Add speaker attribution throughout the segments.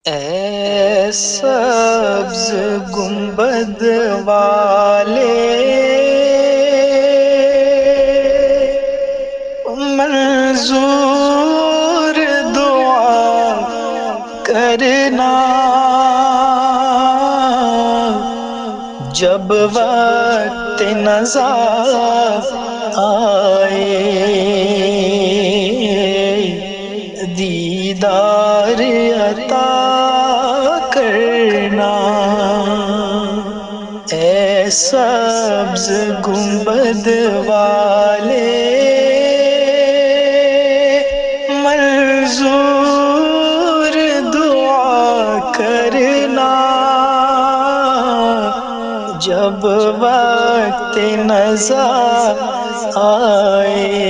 Speaker 1: اے سبز گنبد والے منظور دعا کرنا، جب وقت نزا آئے دیدار عطا کرنا۔ اے سبز گنبد والے منظور دعا کرنا، جب وقت نزا آئے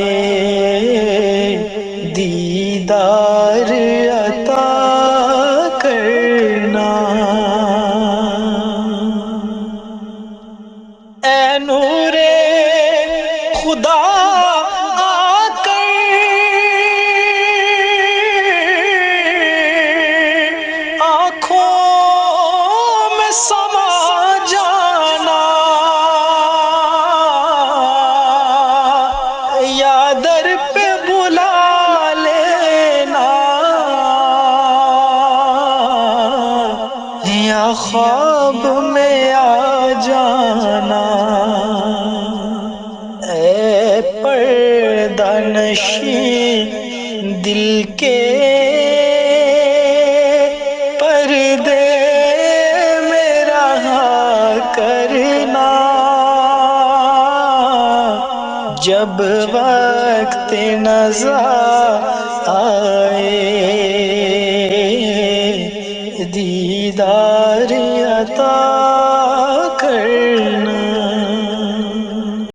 Speaker 1: دیدار عطا کرنا۔ اے نور خدا آ کر آنکھوں میں سما جانا، یا در پہ بلا لینا، یا خواب میں آ جانا۔ اے پردہ نشین دل کے پردے میں رہا کرنا، جب وقت نزا آئے دیدار عطا کر